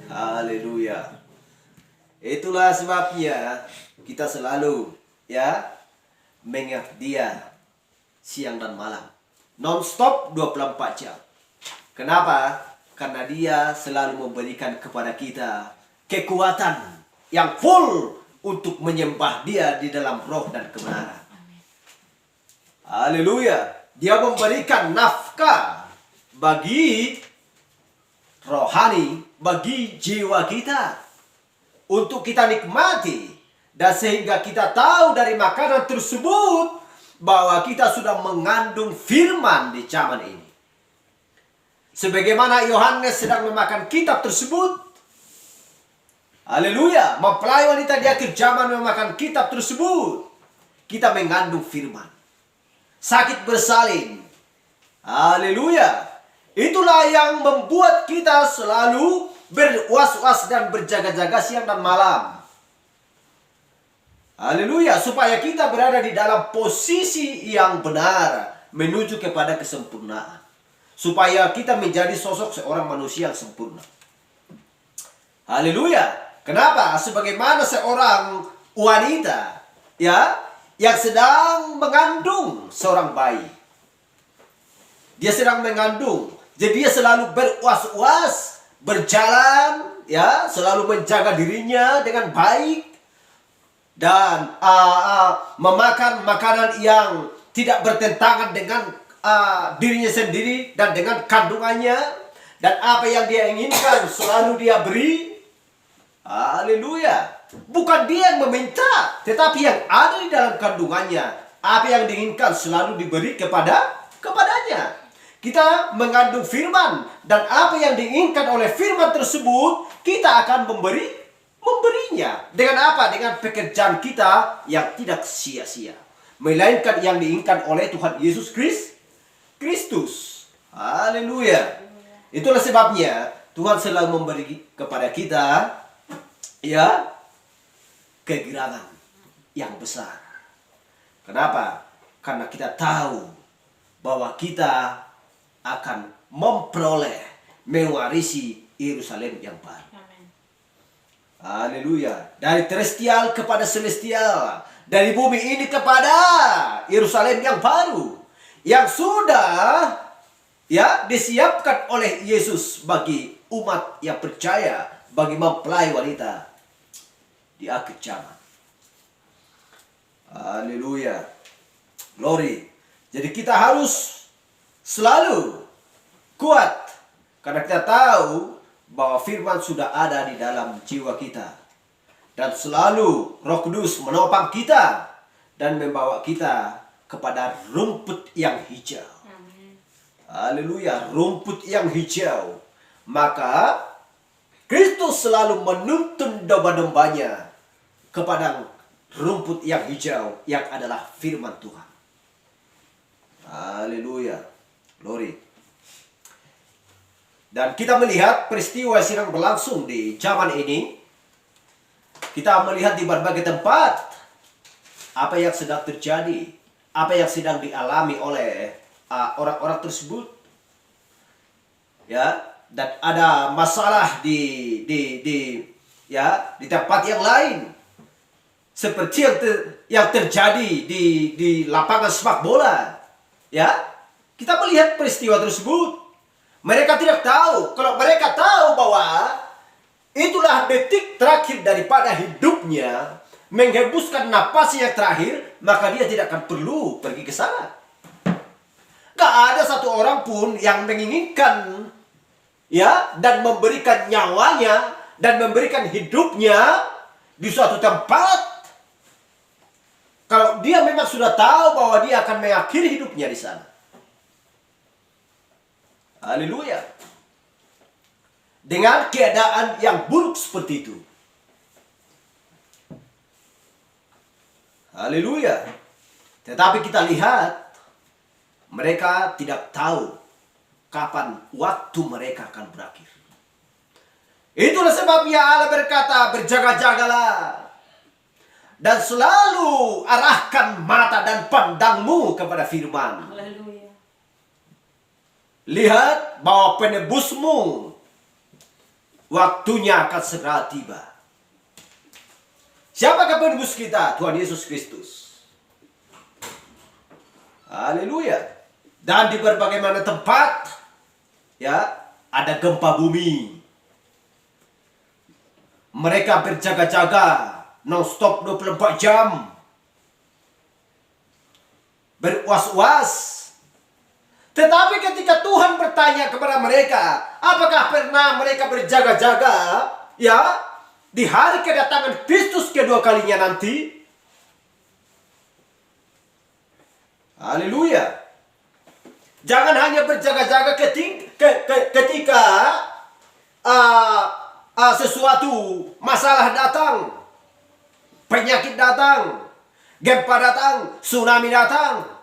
Haleluya. Itulah sebabnya kita selalu mengingat Dia siang dan malam. Non-stop 24 jam. Kenapa? Karena Dia selalu memberikan kepada kita kekuatan yang full untuk menyembah Dia di dalam roh dan kebenaran. Haleluya. Dia memberikan nafkah bagi rohani, bagi jiwa kita, untuk kita nikmati. Dan sehingga kita tahu dari makanan tersebut bahwa kita sudah mengandung firman di zaman ini. Sebagaimana Yohanes sedang memakan kitab tersebut. Haleluya. Mempelai wanita di akhir zaman memakan kitab tersebut. Kita mengandung firman. Sakit bersalin. Haleluya. Itulah yang membuat kita selalu berwas-was dan berjaga-jaga siang dan malam. Haleluya. Supaya kita berada di dalam posisi yang benar menuju kepada kesempurnaan. Supaya kita menjadi sosok seorang manusia yang sempurna. Haleluya. Kenapa? Sebagaimana seorang wanita yang sedang mengandung seorang bayi. Dia sedang mengandung. Jadi dia selalu berwas-was, berjalan, selalu menjaga dirinya dengan baik dan memakan makanan yang tidak bertentangan dengan dirinya sendiri dan dengan kandungannya, dan apa yang dia inginkan selalu dia beri. Haleluya. Bukan dia yang meminta, tetapi yang ada di dalam kandungannya. Apa yang diinginkan selalu diberi kepadanya. Kita mengandung firman, dan apa yang diinginkan oleh firman tersebut kita akan memberinya. Dengan apa? Dengan pekerjaan kita yang tidak sia-sia, melainkan yang diinginkan oleh Tuhan Yesus Kristus. Haleluya. Itulah sebabnya Tuhan selalu memberi kepada kita kegirangan yang besar. Kenapa? Karena kita tahu bahwa kita akan memperoleh, mewarisi Yerusalem yang baru. Haleluya. Dari terestial kepada celestial, dari bumi ini kepada Yerusalem yang baru, yang sudah disiapkan oleh Yesus bagi umat yang percaya, bagi mempelai wanita di akhir zaman. Haleluya. Glory. Jadi kita harus selalu kuat, karena kita tahu bahwa firman sudah ada di dalam jiwa kita. Dan selalu Roh Kudus menopang kita dan membawa kita kepada rumput yang hijau. Haleluya. Rumput yang hijau. Maka Kristus selalu menuntun domba-dombanya kepada rumput yang hijau, yang adalah firman Tuhan. Haleluya. Glory. Dan kita melihat peristiwa yang sedang berlangsung di zaman ini. Kita melihat di berbagai tempat apa yang sedang terjadi, apa yang sedang dialami oleh orang-orang tersebut. Dan ada masalah di tempat yang lain, seperti yang terjadi di lapangan sepak bola. Kita melihat peristiwa tersebut. Mereka tidak tahu. Kalau mereka tahu bahwa itulah detik terakhir daripada hidupnya, menghembuskan napasnya yang terakhir, maka dia tidak akan perlu pergi ke sana. Gak ada satu orang pun yang menginginkan dan memberikan nyawanya dan memberikan hidupnya di suatu tempat kalau dia memang sudah tahu bahwa dia akan mengakhiri hidupnya di sana. Haleluya. Dengan keadaan yang buruk seperti itu. Haleluya. Tetapi kita lihat, mereka tidak tahu kapan waktu mereka akan berakhir. Itulah sebabnya Allah berkata, berjaga-jagalah. Dan selalu arahkan mata dan pandangmu kepada firman. Haleluya. Lihat bahwa penebusmu Waktunya akan segera tiba. Siapakah penebus kita? Tuhan Yesus Kristus. Haleluya. Dan di berbagai mana tempat, ya, ada gempa bumi. Mereka berjaga-jaga non-stop 24 jam. Beruas-uas. Tetapi ketika Tuhan bertanya kepada mereka, apakah pernah mereka berjaga-jaga, ya, di hari kedatangan Kristus kedua kalinya nanti? Haleluya. Jangan hanya berjaga-jaga ketika sesuatu masalah datang, penyakit datang, gempa datang, tsunami datang.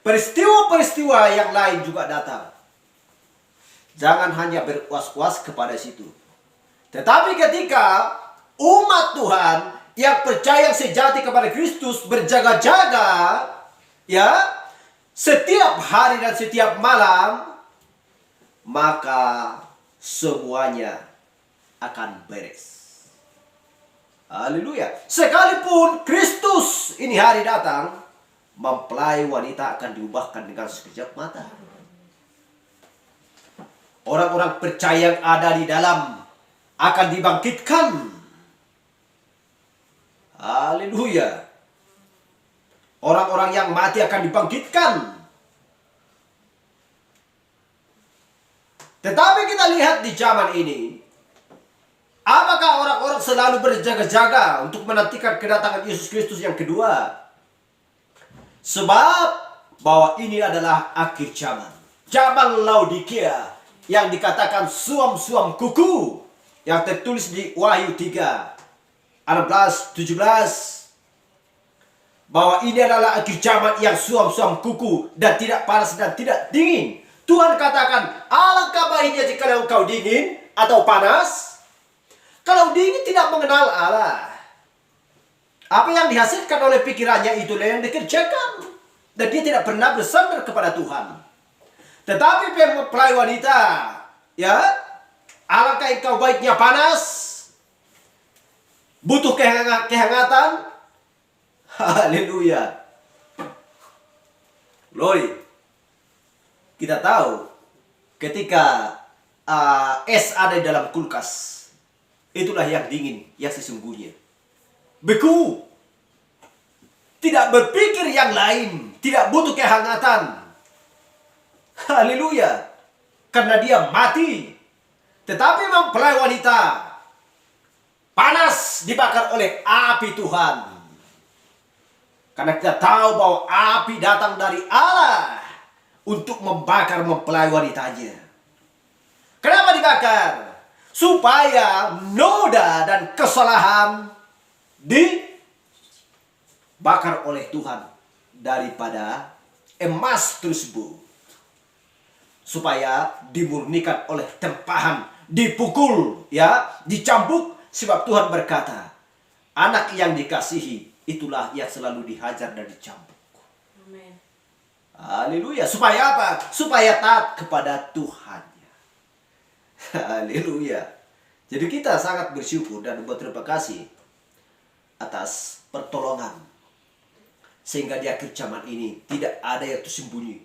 Peristiwa-peristiwa yang lain juga datang. Jangan hanya beruas-uas kepada situ. Tetapi ketika umat Tuhan yang percaya sejati kepada Kristus berjaga-jaga, ya, setiap hari dan setiap malam, maka semuanya akan beres. Haleluya. Sekalipun Kristus ini hari datang, mempelai wanita akan diubahkan dengan sekejap mata. Orang-orang percaya yang ada di dalam akan dibangkitkan. Haleluya. Orang-orang yang mati akan dibangkitkan. Tetapi kita lihat di zaman ini, apakah orang-orang selalu berjaga-jaga untuk menantikan kedatangan Yesus Kristus yang kedua? Sebab bahwa ini adalah akhir zaman. Zaman Laodikia yang dikatakan suam-suam kuku, yang tertulis di Wahyu 3, 16, 17. Bahwa ini adalah akhir zaman yang suam-suam kuku dan tidak panas dan tidak dingin. Tuhan katakan, alangkah baiknya jika engkau dingin atau panas. Kalau dingin tidak mengenal Allah. Apa yang dihasilkan oleh pikirannya itulah yang dikerjakan. Dan dia tidak pernah bersandar kepada Tuhan. Tetapi mempelai wanita, ya, alangkah engkau baiknya panas, butuh kehangatan. Haleluya. Glory. Kita tahu ketika es ada di dalam kulkas, itulah yang dingin, yang sesungguhnya. Beku. Tidak berpikir yang lain. Tidak butuh kehangatan. Haleluya. Karena dia mati. Tetapi mempelai wanita panas dibakar oleh api Tuhan. Karena kita tahu bahwa api datang dari Allah untuk membakar mempelai wanitanya. Kenapa dibakar? Supaya noda dan kesalahan dibakar oleh Tuhan daripada emas tersebut. Supaya dimurnikan oleh tempahan, dipukul, ya, dicambuk. Sebab Tuhan berkata, anak yang dikasihi itulah yang selalu dihajar dan dicambuk. Amen. Haleluya. Supaya apa? Supaya taat kepada Tuhannya. Haleluya. Jadi kita sangat bersyukur dan berterima kasih atas pertolongan. Sehingga di akhir zaman ini tidak ada yang tersembunyi.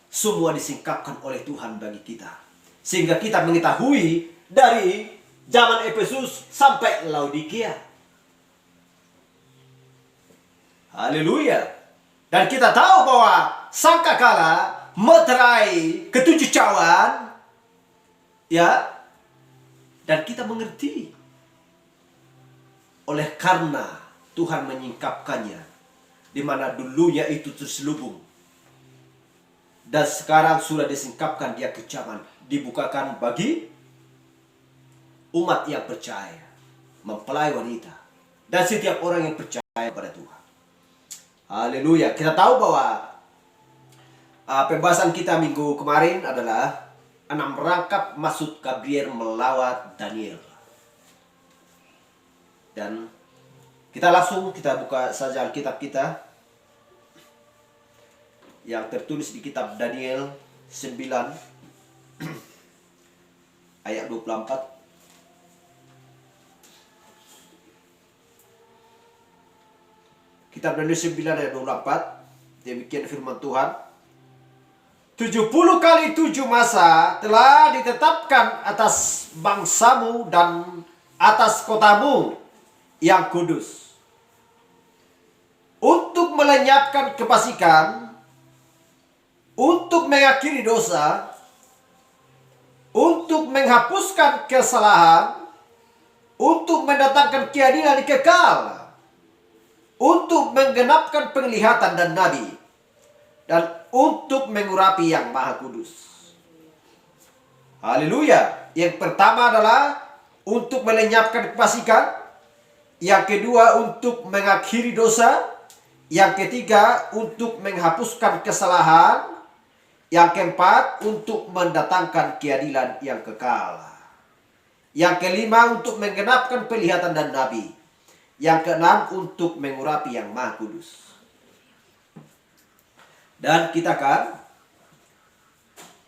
Semua disingkapkan oleh Tuhan bagi kita. Sehingga kita mengetahui dari zaman Efesus sampai Laodikia. Haleluya. Dan kita tahu bahwa sangkakala meterai ketujuh cawan, ya, dan kita mengerti oleh karena Tuhan menyingkapkannya, di mana dulunya itu terselubung dan sekarang sudah disingkapkan dia ke zaman, dibukakan bagi umat yang percaya, mempelai wanita, dan setiap orang yang percaya pada Tuhan. Haleluya. Kita tahu bahwa pembahasan kita minggu kemarin adalah 6 rangkap maksud Gabriel melawat Daniel. Dan kita buka saja Alkitab kita yang tertulis di kitab Daniel 9 ayat 24. Kitab Daniel 9 ayat 24. Demikian firman Tuhan. 70 kali 7 masa telah ditetapkan atas bangsamu dan atas kotamu yang kudus, untuk melenyapkan kefasikan, untuk mengakhiri dosa, untuk menghapuskan kesalahan, untuk mendatangkan keadilan kekal, untuk menggenapkan penglihatan dan nabi, dan untuk mengurapi yang maha kudus. Haleluya. Yang pertama adalah untuk melenyapkan kefasikan. Yang kedua untuk mengakhiri dosa. Yang ketiga untuk menghapuskan kesalahan. Yang keempat untuk mendatangkan keadilan yang kekal. Yang kelima untuk menggenapkan penglihatan dan nabi. Yang keenam untuk mengurapi yang maha kudus. Dan kita akan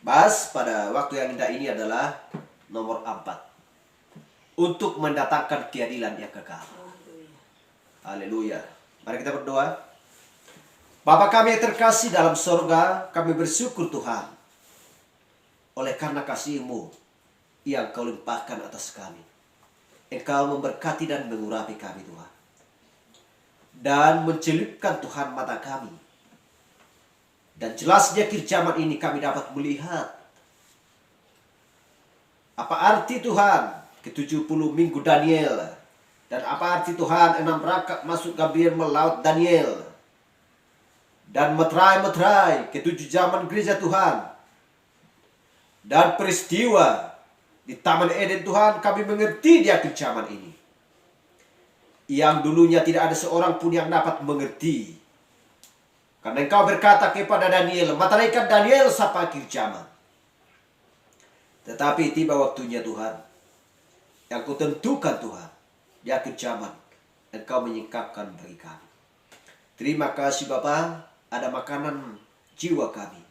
bahas pada waktu yang indah ini adalah nomor 4. Untuk mendatangkan keadilan yang kekal. Haleluya. Mari kita berdoa. Bapa kami yang terkasih dalam sorga, kami bersyukur Tuhan. Oleh karena kasih-Mu yang Kau limpahkan atas kami. Engkau memberkati dan mengurapi kami Tuhan. Dan mencelupkan Tuhan mata kami. Dan jelasnya kirjaman ini kami dapat melihat apa arti Tuhan ke-70 minggu Daniel. Dan apa arti Tuhan 6 rakaat masuk Gabriel melaut Daniel. Dan meterai-meterai ke-7 zaman gereja Tuhan. Dan peristiwa di Taman Eden Tuhan, kami mengerti dia kirjaman ini. Yang dulunya tidak ada seorang pun yang dapat mengerti. Karena Engkau berkata kepada Daniel, meteraikan Daniel sampai akhir zaman. Tetapi tiba waktunya Tuhan, yang Kau tentukan Tuhan, di akhir zaman, Engkau menyingkapkan bagi kami. Terima kasih Bapa, ada makanan jiwa kami.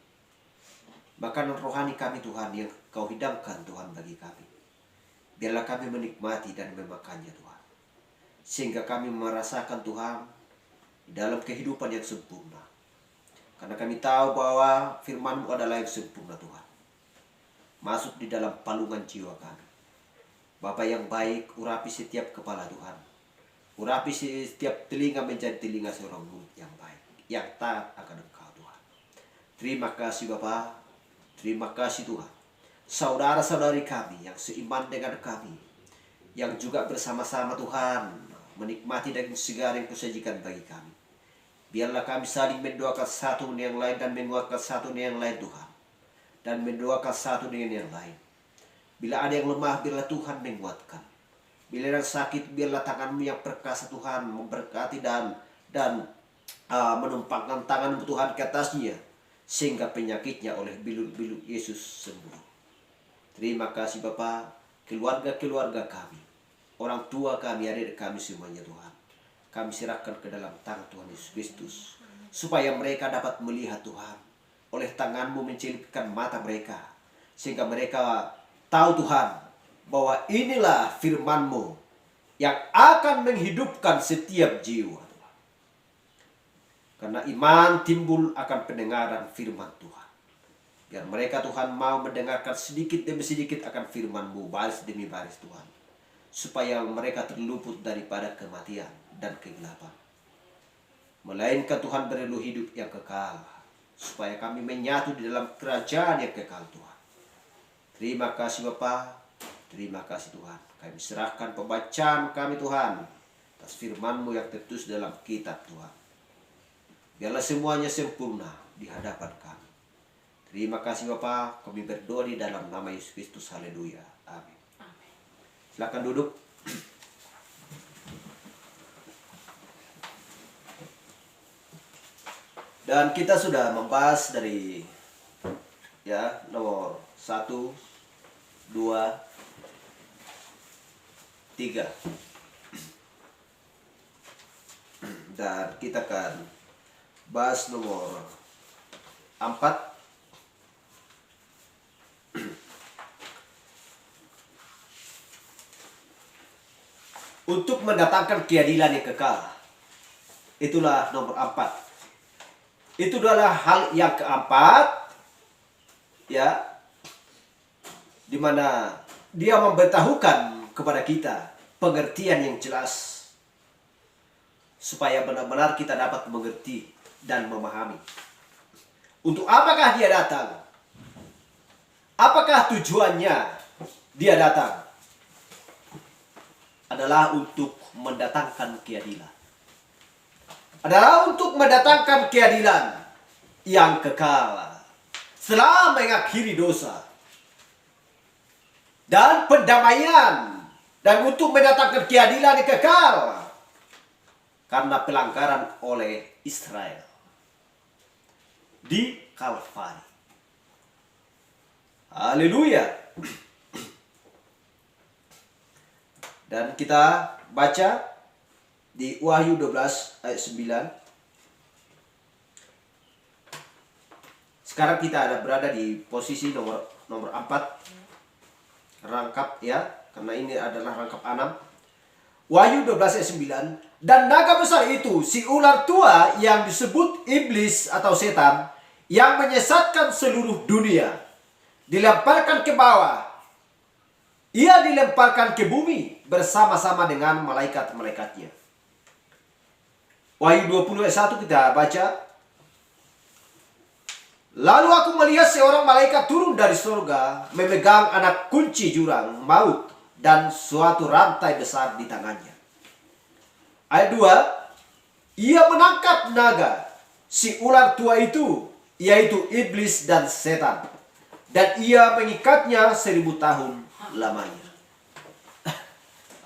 Makanan rohani kami Tuhan yang Kau hidangkan Tuhan bagi kami. Biarlah kami menikmati dan memakannya Tuhan. Sehingga kami merasakan Tuhan di dalam kehidupan yang sempurna. Karena kami tahu bahwa firman-Mu adalah yang sempurna Tuhan. Masuk di dalam palungan jiwa kami. Bapa yang baik, urapi setiap kepala Tuhan. Urapi setiap telinga menjadi telinga seorang mulut yang baik. Yang taat akan Engkau Tuhan. Terima kasih Bapa. Terima kasih Tuhan. Saudara-saudari kami yang seiman dengan kami. Yang juga bersama-sama Tuhan menikmati daging segar yang Kusajikan bagi kami. Biarlah kami saling mendoakan satu dengan yang lain dan menguatkan satu dengan yang lain Tuhan. Dan mendoakan satu dengan yang lain. Bila ada yang lemah, biarlah Tuhan menguatkan. Bila ada yang sakit, biarlah tangan-Mu yang perkasa Tuhan memberkati dan menumpangkan tangan-Mu Tuhan ke atasnya. Sehingga penyakitnya oleh bilut-bilut Yesus sembuh. Terima kasih Bapa, keluarga-keluarga kami. Orang tua kami, adik kami semuanya Tuhan. Kami serahkan ke dalam tangan Tuhan Yesus Kristus. Supaya mereka dapat melihat Tuhan. Oleh tangan-Mu mencelupkan mata mereka. Sehingga mereka tahu Tuhan. Bahwa inilah firman-Mu. Yang akan menghidupkan setiap jiwa. Karena iman timbul akan pendengaran firman Tuhan. Biar mereka Tuhan mau mendengarkan sedikit demi sedikit akan firman-Mu. Baris demi baris Tuhan. Supaya mereka terluput daripada kematian dan kegelapan. Melainkan Tuhan beri hidup yang kekal. Supaya kami menyatu di dalam kerajaan yang kekal Tuhan. Terima kasih Bapa. Terima kasih Tuhan. Kami serahkan pembacaan kami Tuhan. Atas firman-Mu yang tertulis dalam kitab Tuhan. Biarlah semuanya sempurna di hadapan kami. Terima kasih Bapa. Kami berdoa di dalam nama Yesus Kristus. Haleluya. Amin. Silakan duduk. Dan kita sudah membahas dari nomor 1, 2, 3. Dan kita akan bahas nomor 4. Untuk mendatangkan keadilan yang kekal. Itulah nomor 4. Itu adalah hal yang keempat, ya, di mana dia memberitahukan kepada kita pengertian yang jelas supaya benar-benar kita dapat mengerti dan memahami. Untuk apakah dia datang? Apakah tujuannya dia datang? Adalah untuk mendatangkan keadilan. Adalah untuk mendatangkan keadilan yang kekal setelah mengakhiri dosa, dan pendamaian, dan untuk mendatangkan keadilan yang kekal karena pelanggaran oleh Israel di Kalvari. Haleluya. Dan kita baca di Wahyu 12 ayat 9. Sekarang kita ada berada di posisi nomor 4. Rangkap, ya, karena ini adalah rangkap 6. Wahyu 12 ayat 9. Dan naga besar itu, si ular tua yang disebut iblis atau setan, yang menyesatkan seluruh dunia, dilemparkan ke bawah. Ia dilemparkan ke bumi bersama-sama dengan malaikat-malaikatnya. Wahyu 20 ayat 1 kita baca. Lalu aku melihat seorang malaikat turun dari surga, memegang anak kunci jurang maut dan suatu rantai besar di tangannya. Ayat 2. Ia menangkap naga, si ular tua itu, yaitu iblis dan setan, dan ia mengikatnya 1000 tahun lamanya.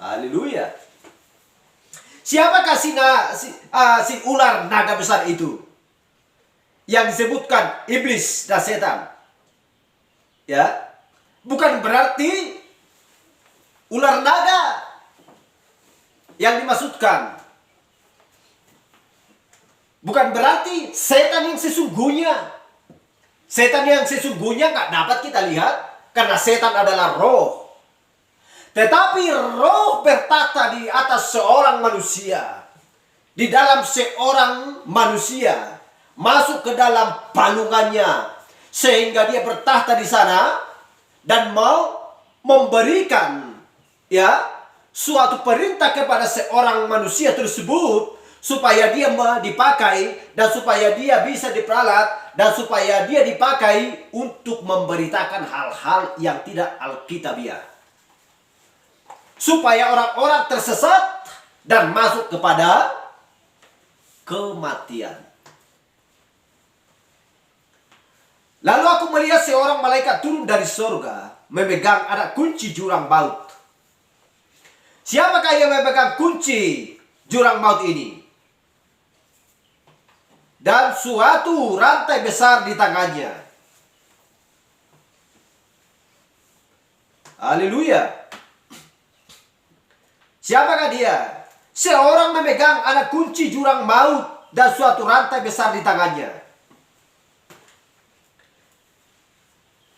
Haleluya. Siapakah si ular naga besar itu yang disebutkan iblis dan setan? Ya, bukan berarti ular naga yang dimaksudkan. Bukan berarti setan yang sesungguhnya. Setan yang sesungguhnya nggak dapat kita lihat karena setan adalah roh. Tetapi roh bertata di atas seorang manusia. Di dalam seorang manusia. Masuk ke dalam palungannya. Sehingga dia bertahta di sana. Dan mau memberikan, ya, suatu perintah kepada seorang manusia tersebut. Supaya dia dipakai. Dan supaya dia bisa diperalat. Dan supaya dia dipakai untuk memberitakan hal-hal yang tidak alkitabiah. Supaya orang-orang tersesat dan masuk kepada kematian. Lalu aku melihat seorang malaikat turun dari surga, memegang anak kunci jurang maut. Siapakah yang memegang kunci jurang maut ini? Dan suatu rantai besar di tangannya. Haleluya. Siapakah dia? Seorang memegang anak kunci jurang maut dan suatu rantai besar di tangannya.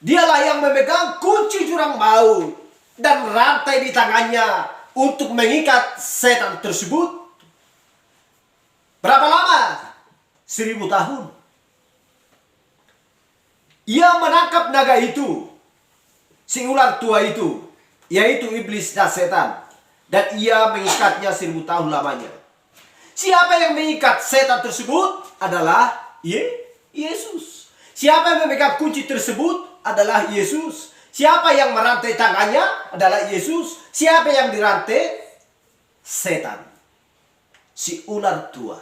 Dialah yang memegang kunci jurang maut dan rantai di tangannya untuk mengikat setan tersebut. Berapa lama? 1000 tahun. Ia menangkap naga itu, si ular tua itu, yaitu iblis dan setan. Dan ia mengikatnya 1000 tahun lamanya. Siapa yang mengikat setan tersebut adalah Yesus. Siapa yang memegang kunci tersebut adalah Yesus. Siapa yang merantai tangannya adalah Yesus. Siapa yang dirantai? Setan. Si ular tua.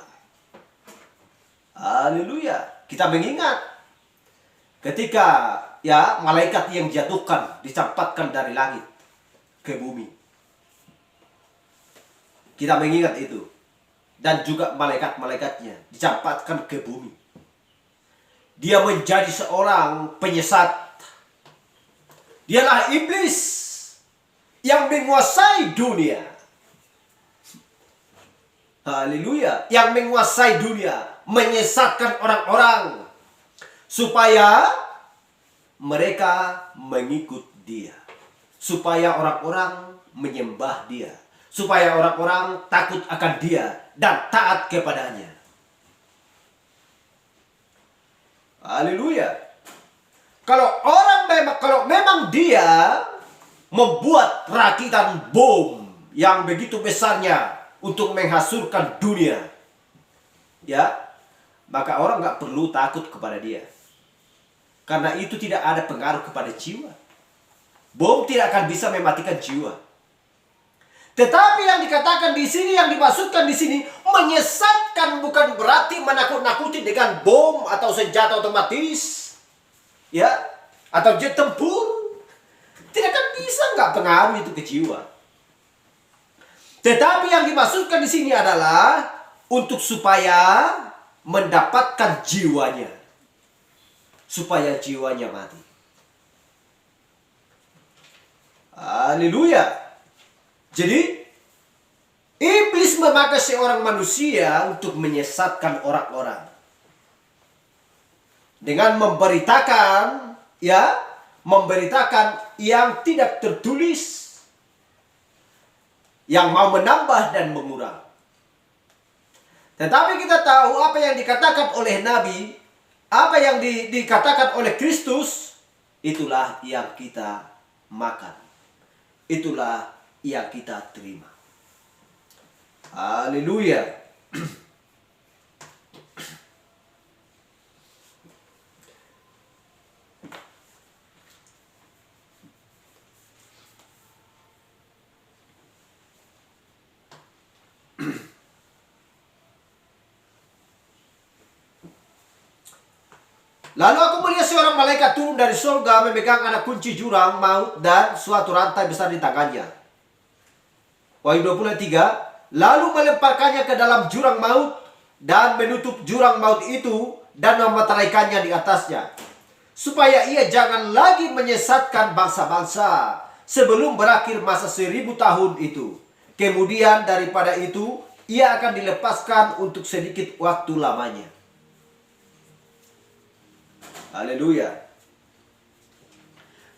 Haleluya. Kita mengingat ketika, ya, malaikat yang dijatuhkan, dicampakkan dari langit ke bumi. Kita mengingat itu. Dan juga malaikat-malaikatnya dicampakkan ke bumi. Dia menjadi seorang penyesat. Dialah iblis yang menguasai dunia. Haleluya. Yang menguasai dunia. Menyesatkan orang-orang. Supaya mereka mengikut dia. Supaya orang-orang menyembah dia. supaya orang-orang takut akan dia dan taat kepadanya. Haleluya. Kalau memang dia membuat rakitan bom yang begitu besarnya untuk menghancurkan dunia, ya, maka orang nggak perlu takut kepada dia, karena itu tidak ada pengaruh kepada jiwa. Bom tidak akan bisa mematikan jiwa. Tetapi yang dikatakan di sini, yang dimaksudkan di sini, menyesatkan bukan berarti menakut-nakuti dengan bom atau senjata otomatis, ya, atau jet tempur. Tidak akan bisa, nggak pengaruh itu ke jiwa. Tetapi yang dimaksudkan di sini adalah untuk supaya mendapatkan jiwanya, supaya jiwanya mati. Haleluya. Jadi, iblis memakai seorang manusia untuk menyesatkan orang-orang dengan memberitakan yang tidak tertulis, yang mau menambah dan mengurang. Tetapi kita tahu apa yang dikatakan oleh Nabi, apa yang dikatakan oleh Kristus, itulah yang kita makan, itulah yang kita terima. Haleluya. Lalu aku melihat seorang malaikat turun dari surga memegang anak kunci jurang maut dan suatu rantai besar di tangannya. Wahyu 20:3, lalu melemparkannya ke dalam jurang maut dan menutup jurang maut itu dan memeteraikannya di atasnya, supaya ia jangan lagi menyesatkan bangsa-bangsa sebelum berakhir masa 1000 tahun itu. Kemudian daripada itu ia akan dilepaskan untuk sedikit waktu lamanya. Haleluya.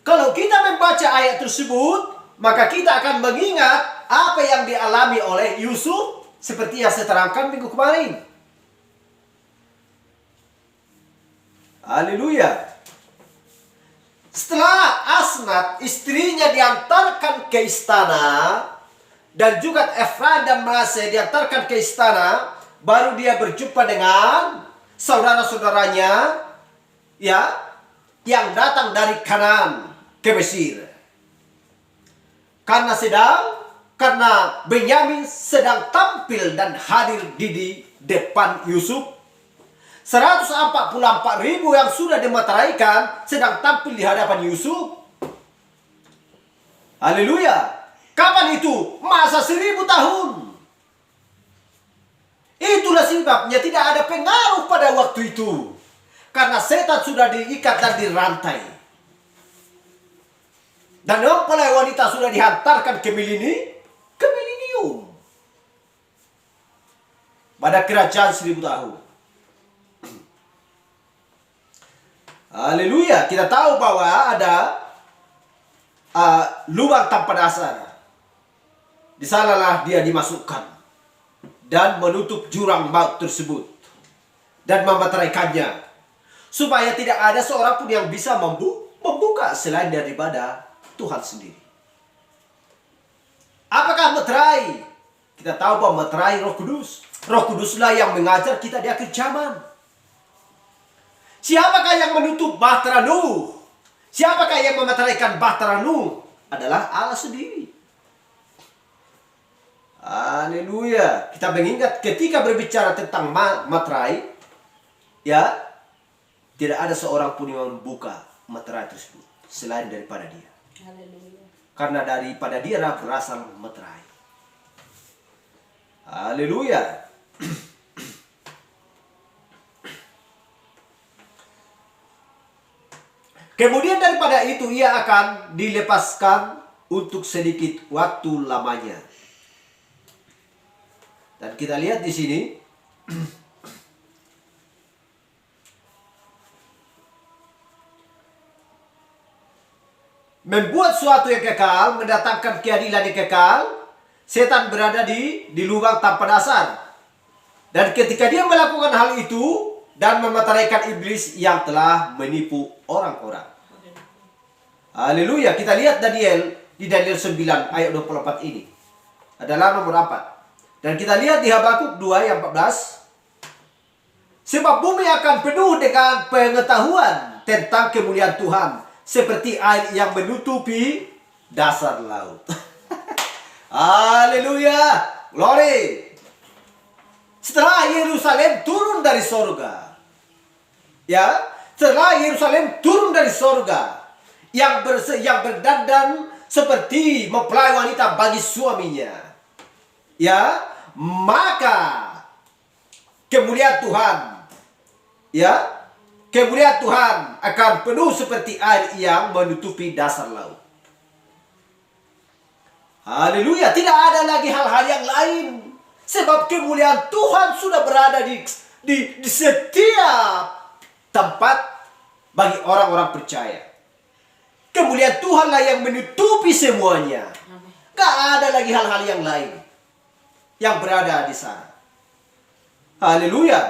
Kalau kita membaca ayat tersebut, maka kita akan mengingat apa yang dialami oleh Yusuf seperti yang saya terangkan minggu kemarin. Haleluya. Setelah Asnat, istrinya, diantarkan ke istana, dan juga Efraim dan Manasye diantarkan ke istana, baru dia berjumpa dengan saudara-saudaranya, ya, yang datang dari Kanaan ke Mesir. Karena Benyamin sedang tampil dan hadir di depan Yusuf. 144.000 yang sudah dimeteraikan sedang tampil di hadapan Yusuf. Haleluya. Kapan itu? Masa 1000 tahun. Itulah sebabnya tidak ada pengaruh pada waktu itu, karena setan sudah diikat dan dirantai. Dan mempelai wanita sudah dihantarkan ke milenium. Pada kerajaan 1000 tahun. Haleluya. Kita tahu bahwa ada lubang tanpa dasar. Di sanalah dia dimasukkan dan menutup jurang maut tersebut dan memeteraikannya, supaya tidak ada seorang pun yang bisa membuka selain daripada Tuhan sendiri. Apakah meterai? Kita tahu bahwa meterai Roh Kudus. Roh Kuduslah yang mengajar kita di akhir zaman. Siapakah yang menutup bahtera Nuh? Siapakah yang memeteraikan bahtera Nuh? Adalah Allah sendiri. Haleluya. Kita mengingat ketika berbicara tentang meterai, ya, tidak ada seorang pun yang membuka meterai tersebut selain daripada dia. Haleluya. Karena daripada dia berasal meterai. Haleluya. Kemudian daripada itu ia akan dilepaskan untuk sedikit waktu lamanya. Dan kita lihat di sini membuat suatu yang kekal, mendatangkan keadilan yang kekal, setan berada di lubang tanpa dasar. Dan ketika dia melakukan hal itu dan memeteraikan iblis yang telah menipu orang-orang. Haleluya. Kita lihat Daniel di Daniel 9 ayat 24 ini. Adalah nomor 4. Dan kita lihat di Habakuk 2 ayat 14. Sebab bumi akan penuh dengan pengetahuan tentang kemuliaan Tuhan, seperti air yang menutupi dasar laut. Haleluya. Glory. Setelah Yerusalem turun dari sorga, ya, setelah Yerusalem turun dari sorga, yang berdandan seperti mempelai wanita bagi suaminya, ya, maka kemuliaan Tuhan, ya, kemuliaan Tuhan akan penuh seperti air yang menutupi dasar laut. Haleluya. Tidak ada lagi hal-hal yang lain. Sebab kemuliaan Tuhan sudah berada di setiap tempat bagi orang-orang percaya. Kemuliaan Tuhanlah yang menutupi semuanya. Gak ada lagi hal-hal yang lain yang berada di sana. Haleluya.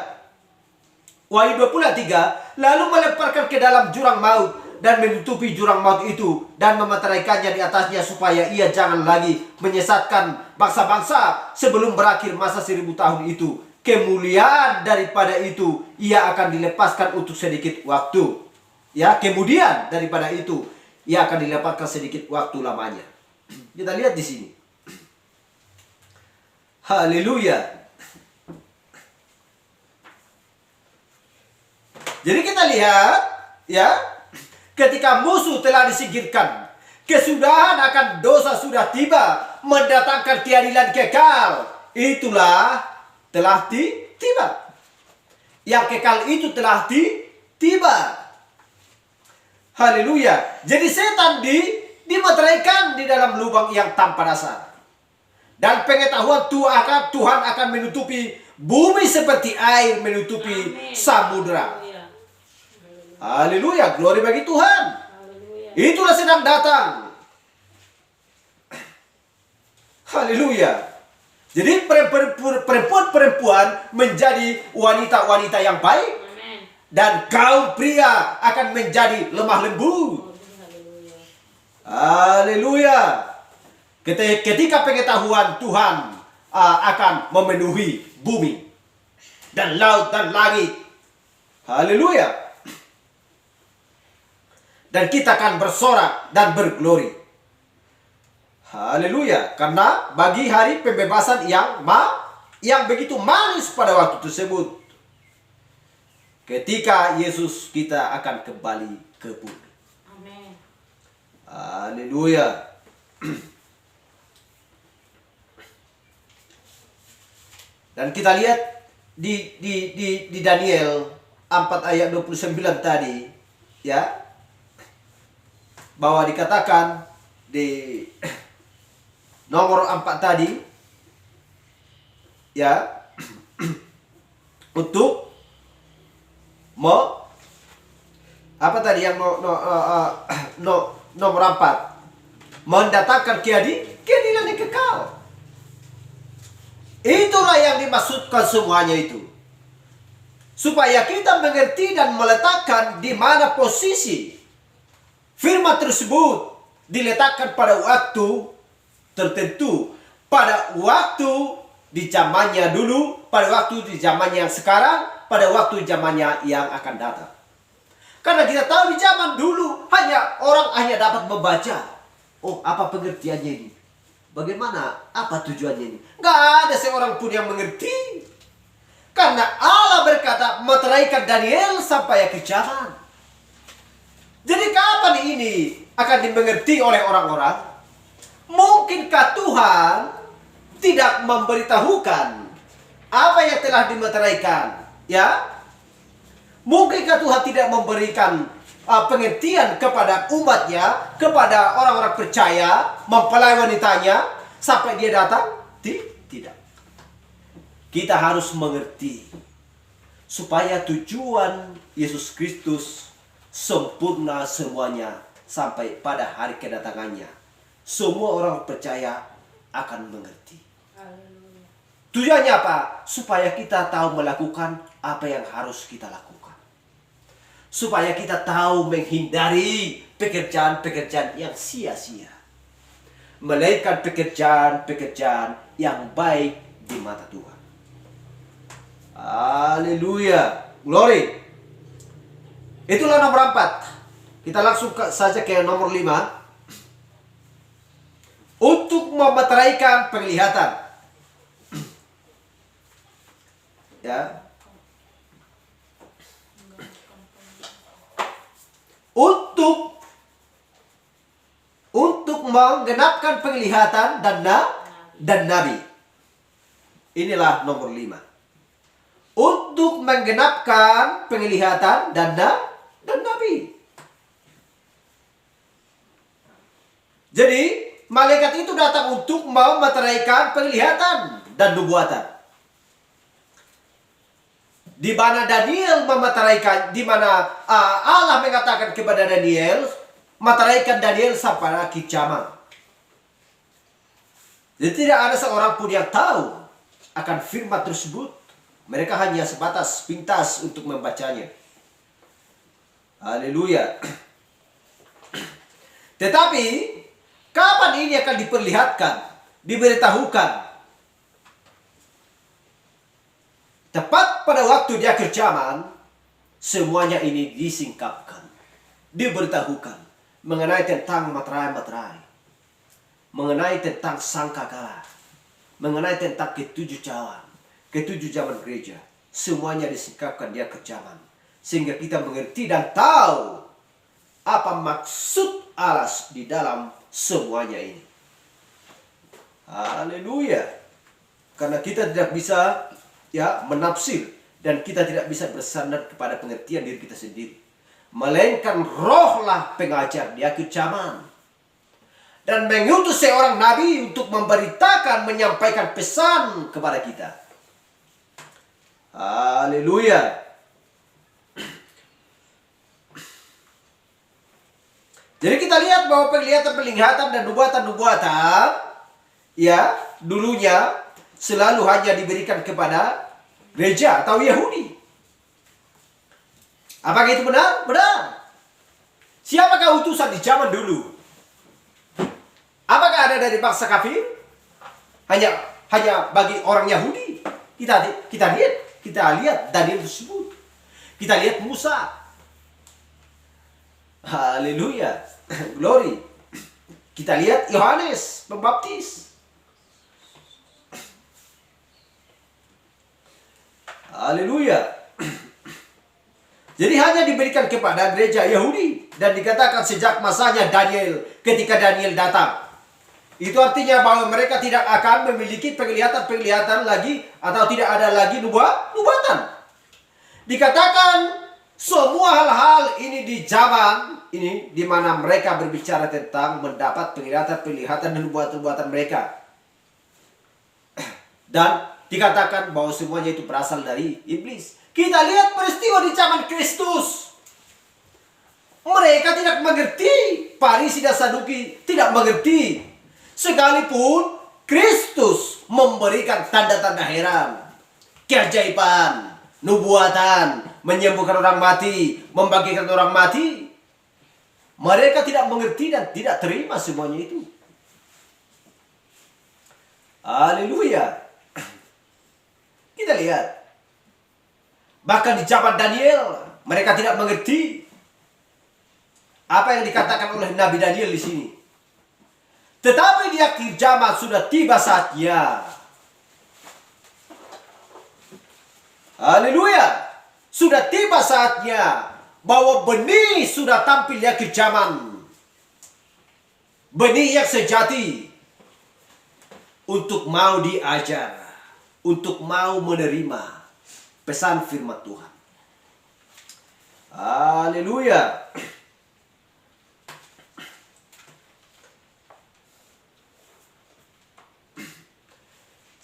Wahyu 23, lalu melemparkan ke dalam jurang maut dan menutupi jurang maut itu dan memeteraikannya di atasnya supaya ia jangan lagi menyesatkan bangsa-bangsa sebelum berakhir masa 1000 tahun itu. Kemuliaan daripada itu ia akan dilepaskan untuk sedikit waktu. Ya, kemudian daripada itu ia akan dilepaskan sedikit waktu lamanya. Kita lihat di sini. Haleluya. Jadi kita lihat, ya, ketika musuh telah disingkirkan, kesudahan akan dosa sudah tiba, mendatangkan keadilan kekal. Itulah telah tiba. Yang kekal itu telah tiba. Haleluya. Jadi setan dimeteraikan di dalam lubang yang tanpa dasar. Dan pengetahuan Tuhan akan menutupi bumi seperti air menutupi samudera. Haleluya, glory bagi Tuhan. Haleluya. Itulah sedang datang. Haleluya. Jadi perempuan-perempuan menjadi wanita-wanita yang baik. Amen. Dan kaum pria akan menjadi lemah lembut. Haleluya. Ketika pengetahuan Tuhan akan memenuhi bumi dan laut dan langit. Haleluya. Dan kita akan bersorak dan berglori. Haleluya. Karena bagi hari pembebasan yang begitu manis pada waktu tersebut. Ketika Yesus kita akan kembali ke bumi. Amin. Haleluya. Dan kita lihat di Daniel 4 ayat 29 tadi, ya, bahwa dikatakan di nomor 4 tadi, ya, untuk apa tadi yang nomor 4, mendatangkan keadilan yang kekal. Itulah yang dimaksudkan semuanya itu, supaya kita mengerti dan meletakkan di mana posisi firman tersebut diletakkan pada waktu tertentu, pada waktu di zamannya dulu, pada waktu di zamannya yang sekarang, pada waktu zamannya yang akan datang. Karena kita tahu di zaman dulu orang hanya dapat membaca. Oh, apa pengertiannya ini? Bagaimana? Apa tujuannya ini? Gak ada seorang pun yang mengerti. Karena Allah berkata meteraikan Daniel sampai ke zaman. Jadi kapan ini akan dimengerti oleh orang-orang? Mungkinkah Tuhan tidak memberitahukan apa yang telah dimeteraikan? Ya, mungkinkah Tuhan tidak memberikan pengertian kepada umatnya, kepada orang-orang percaya, mempelai wanitanya sampai dia datang? Tidak. Kita harus mengerti supaya tujuan Yesus Kristus sempurna semuanya sampai pada hari kedatangannya. Semua orang percaya akan mengerti. Tujuannya apa? Supaya kita tahu melakukan apa yang harus kita lakukan. Supaya kita tahu menghindari pekerjaan-pekerjaan yang sia-sia. Melainkan pekerjaan-pekerjaan yang baik di mata Tuhan. Haleluya. Glory. Itulah nomor 4. Kita langsung saja ke nomor 5. Untuk memeteraikan penglihatan. Ya. Untuk menggenapkan penglihatan dan nabi. Inilah nomor 5. Untuk menggenapkan penglihatan dan nabi. Jadi, malaikat itu datang untuk memeteraikan penglihatan dan nubuatan. Di mana Daniel memeteraikan, di mana Allah mengatakan kepada Daniel, meteraikan Daniel sampai akhir zaman. Jadi tidak ada seorang pun yang tahu akan firman tersebut. Mereka hanya sebatas pintas untuk membacanya. Haleluya. Tetapi kapan ini akan diperlihatkan, diberitahukan? Tepat pada waktu di akhir zaman, semuanya ini disingkapkan, diberitahukan mengenai tentang materai-materai, mengenai tentang sangkakala, mengenai tentang ketujuh zaman gereja. Semuanya disingkapkan di akhir zaman, sehingga kita mengerti dan tahu apa maksud Allah di dalam semuanya ini. Haleluya. Karena kita tidak bisa menafsir, dan kita tidak bisa bersandar kepada pengertian diri kita sendiri, melainkan rohlah pengajar di akhir zaman, dan mengutus seorang nabi untuk memberitakan, menyampaikan pesan kepada kita. Haleluya. Jadi kita lihat bahwa penglihatan dan nubuatan dulunya selalu hanya diberikan kepada gereja atau Yahudi. Apakah itu benar? Benar. Siapakah utusan di zaman dulu? Apakah ada dari bangsa kafir? Hanya bagi orang Yahudi. Kita lihat Daniel tersebut. Kita lihat Musa. Haleluya. Glory. Kita lihat Yohanes Pembaptis. Haleluya. Jadi hanya diberikan kepada gereja Yahudi. Dan dikatakan sejak masanya Daniel, ketika Daniel datang. Itu artinya bahwa mereka tidak akan memiliki penglihatan lagi, atau tidak ada lagi nubuatan. Dikatakan semua hal-hal ini di zaman ini, di mana mereka berbicara tentang mendapat penglihatan dan nubuatan mereka. Dan dikatakan bahwa semuanya itu berasal dari iblis. Kita lihat peristiwa di zaman Kristus. Mereka tidak mengerti. Farisi dan Saduki tidak mengerti. Sekalipun Kristus memberikan tanda-tanda heran, keajaiban, nubuatan, menyembuhkan orang mati, membagikan orang mati, mereka tidak mengerti dan tidak terima semuanya itu. Haleluya. Kita lihat. Bahkan di zaman Daniel, mereka tidak mengerti apa yang dikatakan oleh Nabi Daniel di sini. Tetapi di akhir zaman sudah tiba saatnya. Haleluya. Sudah tiba saatnya bahwa benih sudah tampil di akhir zaman. Benih yang sejati untuk mau diajar, untuk mau menerima pesan firman Tuhan. Haleluya.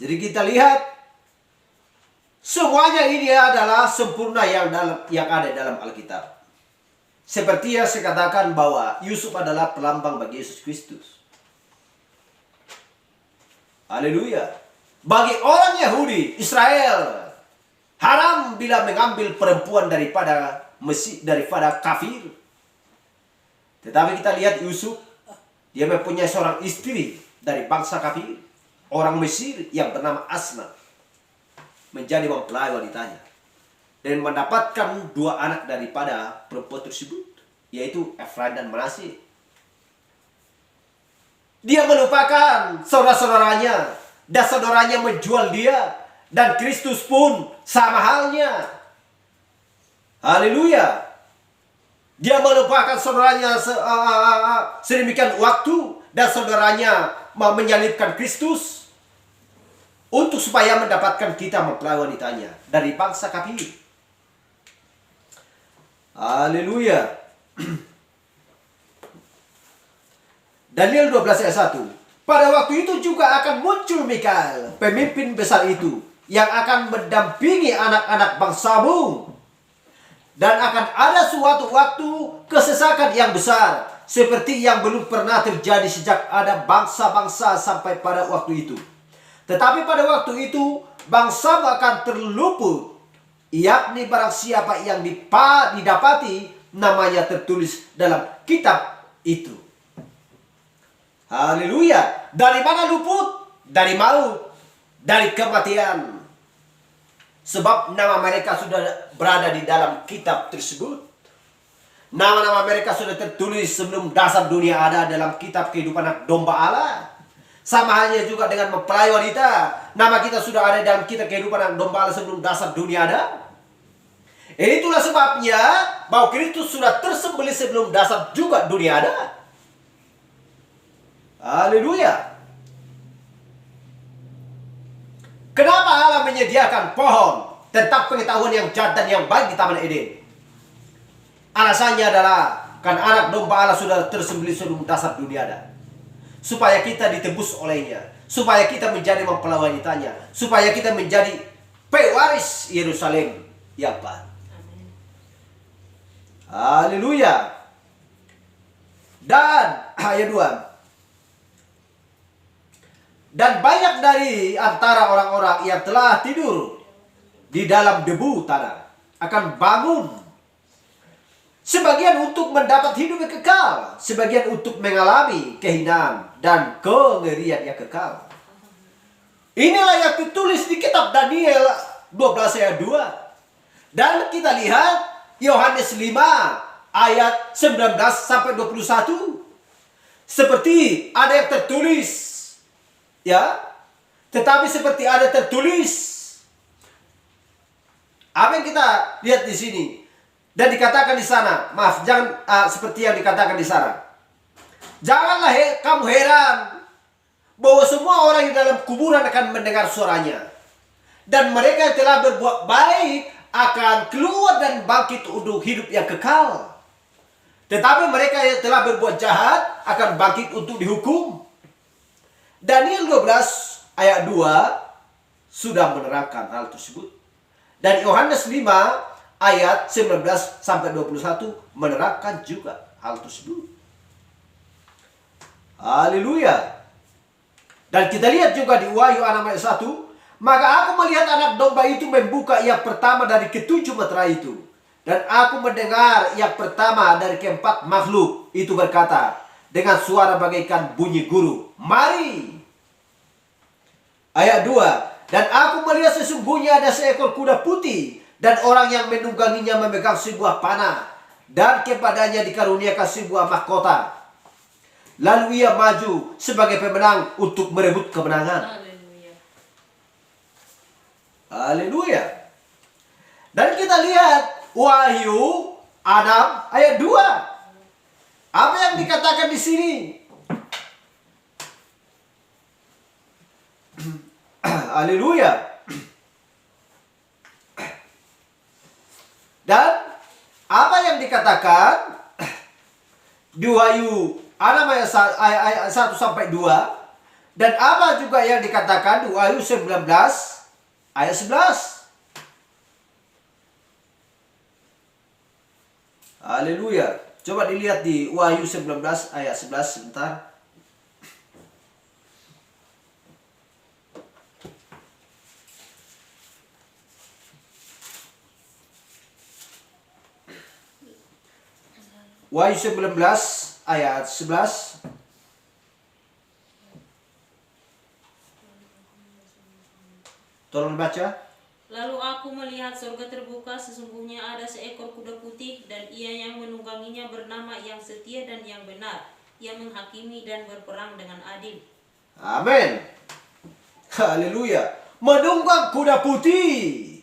Jadi kita lihat semuanya ini adalah sempurna yang ada dalam Alkitab. Seperti yang saya katakan bahwa Yusuf adalah pelambang bagi Yesus Kristus. Haleluya. Bagi orang Yahudi, Israel, haram bila mengambil perempuan daripada kafir. Tetapi kita lihat Yusuf, dia mempunyai seorang istri dari bangsa kafir, orang Mesir yang bernama Asma, menjadi mempelai wanitanya dan mendapatkan 2 anak daripada perempuan tersebut, yaitu Efraim dan Manasye. Dia melupakan saudara-saudaranya, dan saudaranya menjual dia, dan Kristus pun sama halnya. Haleluya. Dia melupakan saudaranya sedemikian waktu, dan saudaranya menyalibkan Kristus untuk supaya mendapatkan kita mempelai wanitanya dari bangsa kafir. Haleluya. Daniel 12 ayat 1. Pada waktu itu juga akan muncul Mikael, pemimpin besar itu, yang akan mendampingi anak-anak bangsamu. Dan akan ada suatu waktu kesesakan yang besar, seperti yang belum pernah terjadi sejak ada bangsa-bangsa sampai pada waktu itu. Tetapi pada waktu itu, bangsamu akan terluput, yakni barang siapa yang didapati namanya tertulis dalam kitab itu. Haleluya. Dari mana luput? Dari maut, dari kematian. Sebab nama mereka sudah berada di dalam kitab tersebut. Nama-nama mereka sudah tertulis sebelum dasar dunia ada dalam kitab kehidupan anak domba Allah. Sama halnya juga dengan mempelai wanita. Nama kita sudah ada dalam kitab kehidupan anak domba Allah sebelum dasar dunia ada. Itulah sebabnya bahwa Kristus sudah tersembelih sebelum dasar juga dunia ada. Haleluya. Kenapa Allah menyediakan pohon tentang pengetahuan yang jahat dan yang baik di Taman Eden? Alasannya adalah karena anak domba Allah sudah tersembelih sebelum dasar dunia ada. Supaya kita ditebus olehnya, supaya kita menjadi mempelai wanitanya, supaya kita menjadi pewaris Yerusalem yang baru. Haleluya. Dan ayat 2. Dan banyak dari antara orang-orang yang telah tidur di dalam debu tanah akan bangun. Sebagian untuk mendapat hidup yang kekal, sebagian untuk mengalami kehinaan dan kengerian yang kekal. Inilah yang ditulis di kitab Daniel 12 ayat 2. Dan kita lihat Yohanes 5 ayat 19 sampai 21. Seperti ada yang tertulis, ya, tetapi seperti ada tertulis. Apa yang kita lihat di sini dan dikatakan di sana, maaf, jangan seperti yang dikatakan di sana. Janganlah kamu heran bahwa semua orang di dalam kuburan akan mendengar suaranya, dan mereka yang telah berbuat baik akan keluar dan bangkit untuk hidup yang kekal. Tetapi mereka yang telah berbuat jahat akan bangkit untuk dihukum. Daniel 12 ayat 2 sudah menerangkan hal tersebut. Dan Yohanes 5 ayat 19 sampai 21 menerangkan juga hal tersebut. Haleluya. Dan kita lihat juga di Wahyu 6 ayat 1. Maka aku melihat anak domba itu membuka yang pertama dari ketujuh meterai itu. Dan aku mendengar yang pertama dari keempat makhluk itu berkata dengan suara bagaikan bunyi guru, mari. Ayat 2. Dan aku melihat sesungguhnya ada seekor kuda putih, dan orang yang menungganginya memegang sebuah panah, dan kepadanya dikaruniakan sebuah mahkota. Lalu ia maju sebagai pemenang untuk merebut kemenangan. Haleluya. Dan kita lihat Wahyu 6 ayat 2. Apa yang dikatakan di sini? Haleluya. Dan apa yang dikatakan di Wahyu 6 ayat 1 sampai 2, dan apa juga yang dikatakan di Wahyu 19 ayat 11. Haleluya. Coba dilihat di Wahyu 19 ayat 11 sebentar. Wahyu 19 ayat 11. Tolong baca. Lalu aku melihat surga terbuka, sesungguhnya ada seekor kuda putih, dan ia yang menungganginya bernama Yang Setia dan Yang Benar. Ia menghakimi dan berperang dengan adil. Amin. Haleluya. Menunggang kuda putih.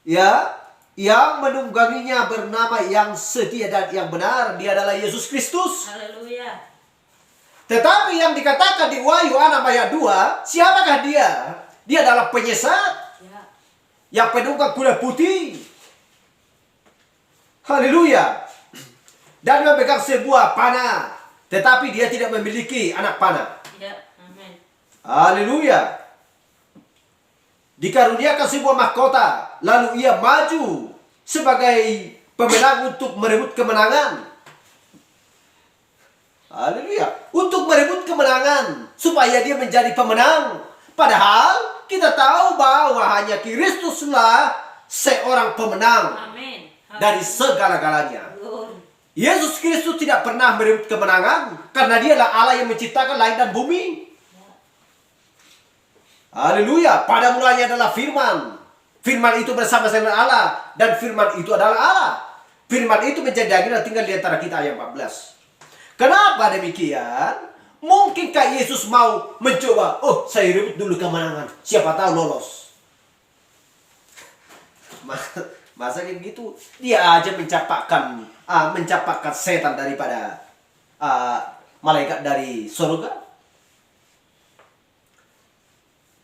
Ya, yang menungganginya bernama Yang Setia dan Yang Benar. Dia adalah Yesus Kristus. Haleluya. Tetapi yang dikatakan di Wahyu 6 ayat 2, siapakah dia? Dia adalah penyesat. Ya. Yang penunggang kuda putih. Haleluya. Dan memegang sebuah panah. Tetapi dia tidak memiliki anak panah. Ya. Amin. Haleluya. Dikaruniakan sebuah mahkota. Lalu ia maju sebagai pemenang untuk merebut kemenangan. Haleluya. Untuk merebut kemenangan. Supaya dia menjadi pemenang. Padahal kita tahu bahwa hanya Kristuslah seorang pemenang. Amin. Dari segala-galanya. Glory. Yesus Kristus tidak pernah merebut kemenangan. Karena dialah Allah yang menciptakan langit dan bumi. Haleluya. Pada mulanya adalah firman. Firman itu bersama-sama dengan Allah. Dan firman itu adalah Allah. Firman itu menjadi daging dan tinggal di antara kita, ayat 14. Kenapa demikian? Mungkinkah Yesus mau mencoba, oh saya rebut dulu kemenangan, siapa tahu lolos. Masa kayak gitu? Dia aja mencapakan setan daripada malaikat dari surga.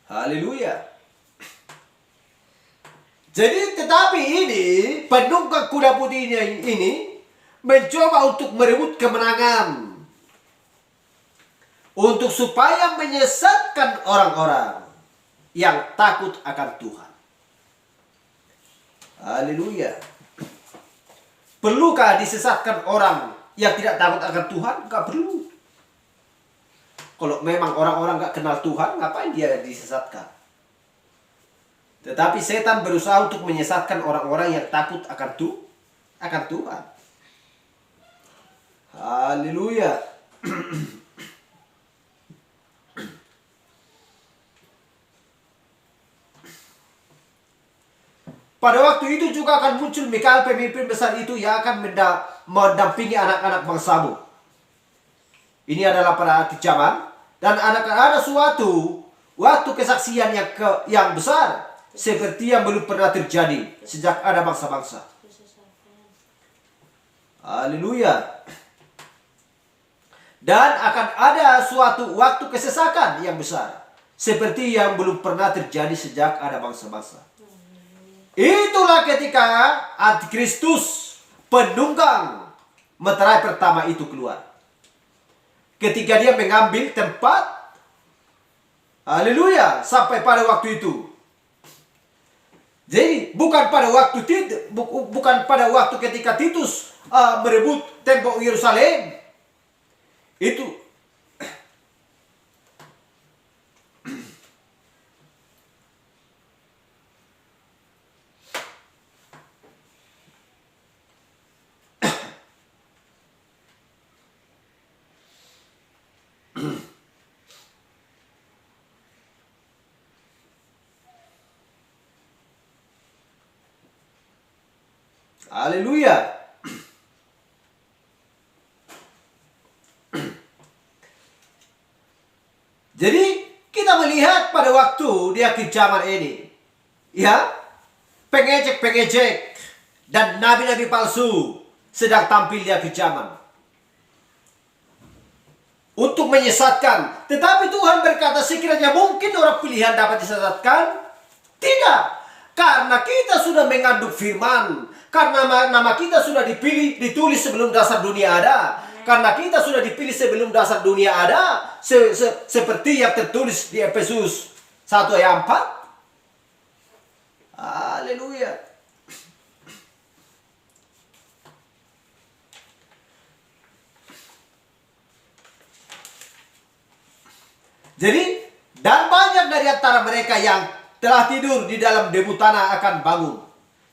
Haleluya. Jadi tetapi ini penunggang kuda putih ini mencoba untuk merebut kemenangan. Untuk supaya menyesatkan orang-orang yang takut akan Tuhan. Haleluya. Perlukah disesatkan orang yang tidak takut akan Tuhan? Enggak perlu. Kalau memang orang-orang enggak kenal Tuhan, ngapain dia disesatkan? Tetapi setan berusaha untuk menyesatkan orang-orang yang takut akan Tuhan. Haleluya. Pada waktu itu juga akan muncul Mikael, pemimpin besar itu yang akan mendampingi anak-anak bangsamu. Ini adalah pada akhir zaman. Dan akan ada suatu waktu kesaksian yang besar. Seperti yang belum pernah terjadi sejak ada bangsa-bangsa. Haleluya. Dan akan ada suatu waktu kesesakan yang besar. Seperti yang belum pernah terjadi sejak ada bangsa-bangsa. Itulah ketika Antikristus, penunggang meterai pertama itu keluar. Ketika dia mengambil tempat, haleluya, sampai pada waktu itu. Jadi bukan pada waktu ketika Titus merebut tembok Yerusalem. Itu haleluya. Jadi kita melihat pada waktu di akhir zaman ini, ya, pengejek-pengejek dan nabi-nabi palsu sedang tampil di akhir zaman untuk menyesatkan. Tetapi Tuhan berkata, sekiranya mungkin orang pilihan dapat disesatkan? Tidak. Karena kita sudah mengandung firman. Karena nama kita sudah dipilih, ditulis sebelum dasar dunia ada. Karena kita sudah dipilih sebelum dasar dunia ada. Seperti yang tertulis di Efesus 1 ayat 4. Haleluya. Jadi, dan banyak dari antara mereka yang telah tidur di dalam debu tanah akan bangun.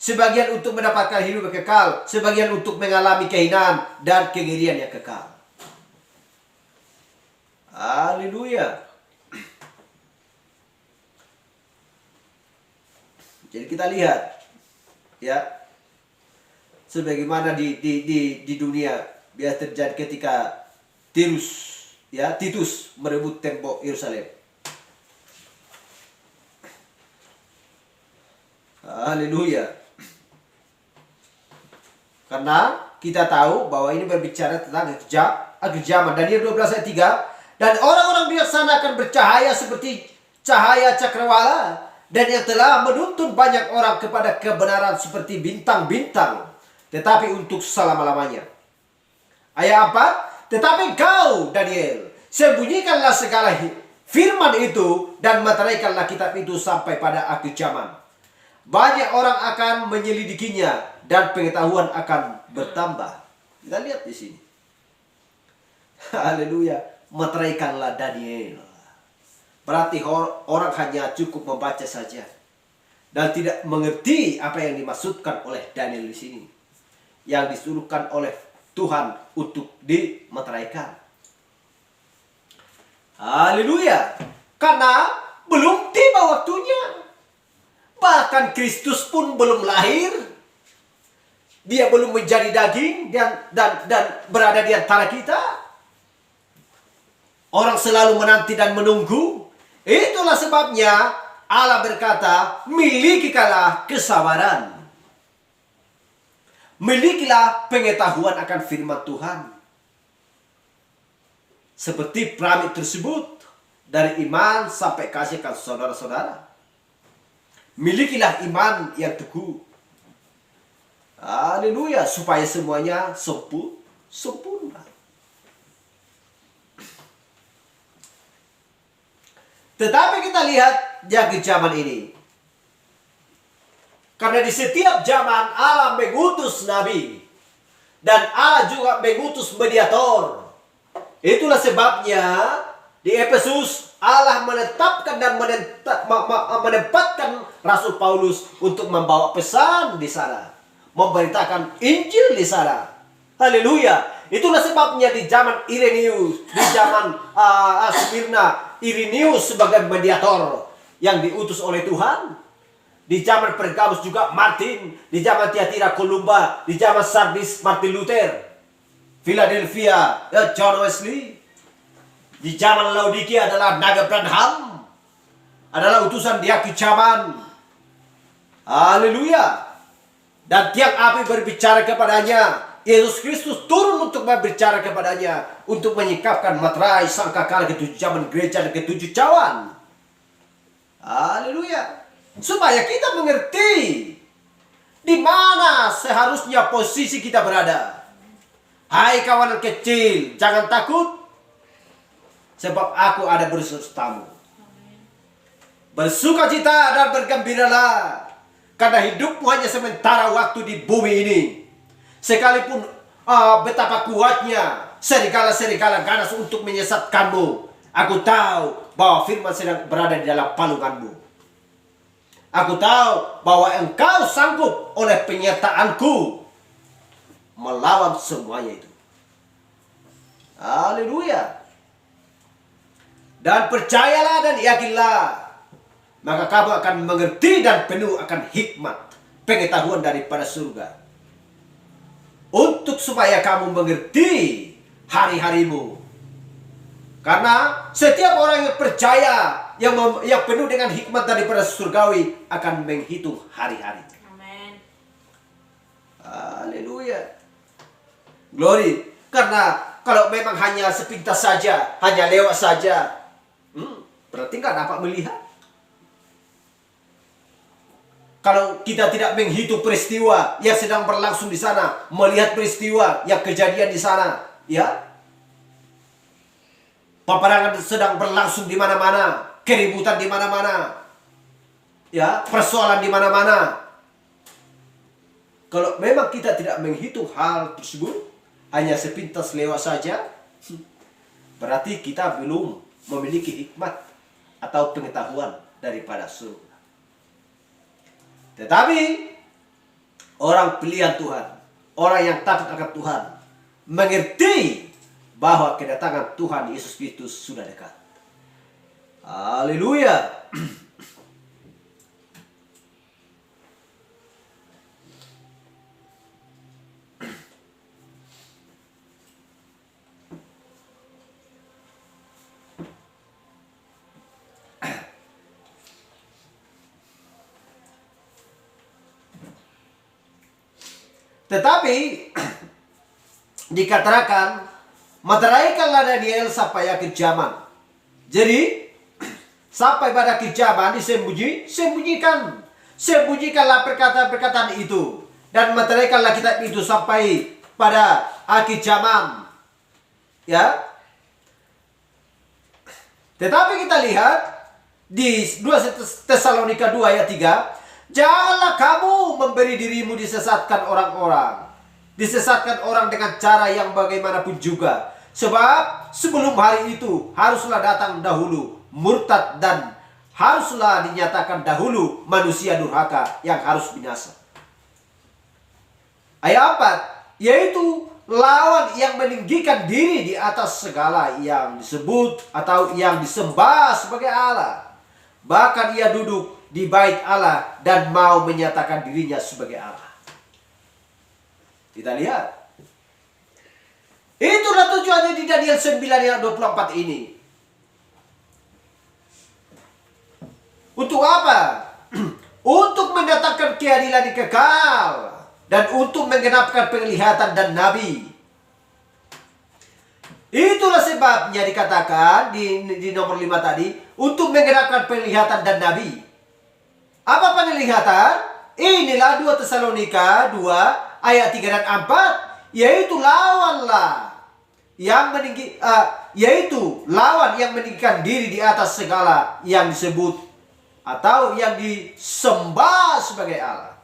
sebagian untuk mendapatkan hidup yang kekal, sebagian untuk mengalami kehinaan dan kengerian yang kekal. Haleluya. Jadi kita lihat ya, sebagaimana di dunia biasa terjadi ketika Titus merebut tembok Yerusalem. Haleluya. Karena kita tahu bahwa ini berbicara tentang akhir zaman. Daniel 12 ayat 3. Dan orang-orang bijaksana akan bercahaya seperti cahaya cakrawala. Dan yang telah menuntun banyak orang kepada kebenaran seperti bintang-bintang. Tetapi untuk selama-lamanya. Ayat 4. Tetapi kau, Daniel, sembunyikanlah segala firman itu dan meteraikanlah kitab itu sampai pada akhir zaman. Banyak orang akan menyelidikinya dan pengetahuan akan bertambah. Kita lihat di sini. Haleluya. Meteraikanlah Daniel. Berarti orang hanya cukup membaca saja dan tidak mengerti apa yang dimaksudkan oleh Daniel di sini. Yang disuruhkan oleh Tuhan untuk dimeteraikan. Haleluya. Karena belum tiba waktunya. Bahkan Kristus pun belum lahir. Dia belum menjadi daging dan berada di antara kita. Orang selalu menanti dan menunggu. Itulah sebabnya Allah berkata, milikilah kesabaran. Milikilah pengetahuan akan firman Tuhan. Seperti piramid tersebut, dari iman sampai kasih akan saudara-saudara. Milikilah iman yang teguh. Haleluya, supaya semuanya sempurna. Tetapi kita lihat di zaman ini. Karena di setiap zaman Allah mengutus nabi. Dan Allah juga mengutus mediator. Itulah sebabnya di Efesus Allah menetapkan dan menempatkan Rasul Paulus untuk membawa pesan di sana. Memberitakan Injil di sana. Haleluya. Itulah sebabnya di zaman Irenaeus, di zaman Smyrna, Irenaeus sebagai mediator yang diutus oleh Tuhan. Di zaman Pergamus juga Martin, di zaman Tiatira Kolumba, di zaman Sardis Martin Luther, Philadelphia John Wesley, di zaman Laodikia adalah Naga Branham, adalah utusan di akhir zaman. Haleluya. Dan tiang api berbicara kepadanya. Yesus Kristus turun untuk berbicara kepadanya, untuk menyingkapkan materai sangkakala ketujuh zaman gereja dan ketujuh cawan. Haleluya. Supaya kita mengerti di mana seharusnya posisi kita berada. Hai kawan kecil, jangan takut, sebab aku ada besertamu. Bersukacita dan bergembiralah, karena hidupmu hanya sementara waktu di bumi ini. Sekalipun betapa kuatnya serigala-serigala ganas untuk menyesatkanmu, aku tahu bahwa firman sedang berada di dalam palunganmu. Aku tahu bahwa engkau sanggup oleh penyertaanku melawan semuanya itu. Haleluya. Dan percayalah dan yakinlah, maka kamu akan mengerti dan penuh akan hikmat pengetahuan daripada surga. Untuk supaya kamu mengerti hari-harimu. Karena setiap orang yang percaya, yang penuh dengan hikmat daripada surgawi, akan menghitung hari-hari. Amin. Haleluya. Glory. Karena kalau memang hanya sepintas saja, hanya lewat saja, berarti nggak dapat melihat. Kalau kita tidak menghitung peristiwa yang sedang berlangsung di sana, melihat peristiwa yang kejadian di sana, ya, peperangan sedang berlangsung di mana-mana, keributan di mana-mana, ya, persoalan di mana-mana. Kalau memang kita tidak menghitung hal tersebut, hanya sepintas lewat saja, berarti kita belum memiliki hikmat atau pengetahuan daripada surga. Tetapi orang pilihan Tuhan, orang yang takut akan Tuhan, mengerti bahwa kedatangan Tuhan Yesus Kristus sudah dekat. Haleluya. Tetapi dikatakan, meteraikanlah Daniel sampai akhir zaman. Jadi sampai pada akhir zaman sembunyikanlah perkataan-perkataan itu, dan meteraikanlah kitab itu sampai pada akhir zaman. Ya. Tetapi kita lihat di 2 Tesalonika 2 ayat 3, janganlah kamu memberi dirimu disesatkan orang-orang. Disesatkan orang dengan cara yang bagaimanapun juga. Sebab sebelum hari itu haruslah datang dahulu murtad, dan haruslah dinyatakan dahulu manusia durhaka yang harus binasa. Ayat 4, yaitu lawan yang meninggikan diri di atas segala yang disebut atau yang disembah sebagai Allah. Bahkan ia duduk di bait Allah dan mau menyatakan dirinya sebagai Allah. Kita lihat. Itulah tujuannya di Daniel 9 ayat 24 ini. Untuk apa? Untuk mendatangkan keadilan yang kekal, dan untuk menggenapkan penglihatan dan nabi. Itulah sebabnya dikatakan di nomor 5 tadi, untuk menggenapkan penglihatan dan nabi. Apa penglihatan? Inilah 2 Tesalonika 2 ayat 3 dan 4, yaitu lawan yang meninggikan diri di atas segala yang disebut atau yang disembah sebagai Allah.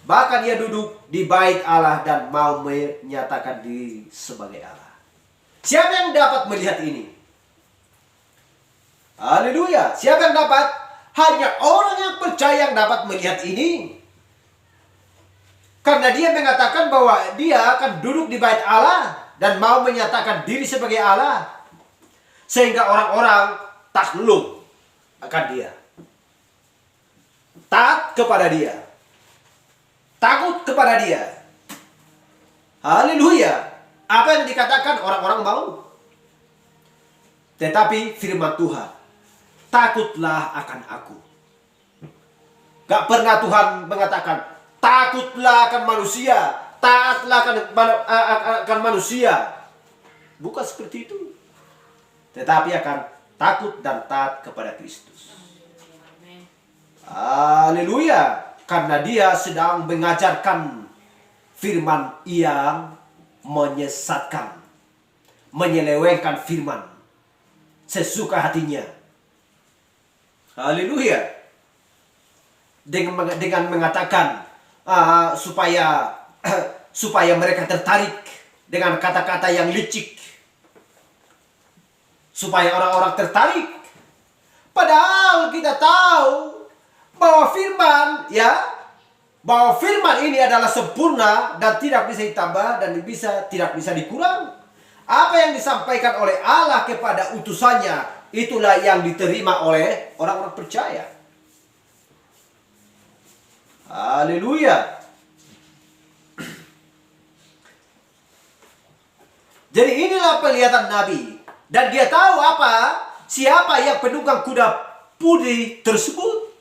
Bahkan ia duduk di bait Allah dan mau menyatakan diri sebagai Allah. Siapa yang dapat melihat ini? Haleluya. Siapa yang dapat? Hanya orang yang percaya yang dapat melihat ini. Karena dia mengatakan bahwa dia akan duduk di bait Allah dan mau menyatakan diri sebagai Allah. Sehingga orang-orang takluk akan dia. Taat kepada dia. Takut kepada dia. Haleluya. Apa yang dikatakan orang-orang mau. Tetapi firman Tuhan, takutlah akan aku. Gak pernah Tuhan mengatakan, takutlah akan manusia, taatlah akan manusia. Bukan seperti itu. Tetapi akan takut dan taat kepada Kristus. Haleluya. Karena dia sedang mengajarkan firman yang menyesatkan, menyelewengkan firman sesuka hatinya. Haleluya. Dengan mengatakan supaya mereka tertarik dengan kata-kata yang licik, supaya orang-orang tertarik. Padahal kita tahu bahwa firman ini adalah sempurna dan tidak bisa ditambah dan tidak bisa dikurang. Apa yang disampaikan oleh Allah kepada utusannya, itulah yang diterima oleh orang-orang percaya. Haleluya. Jadi inilah penglihatan Nabi. Dan dia tahu siapa yang penunggang kuda putih tersebut.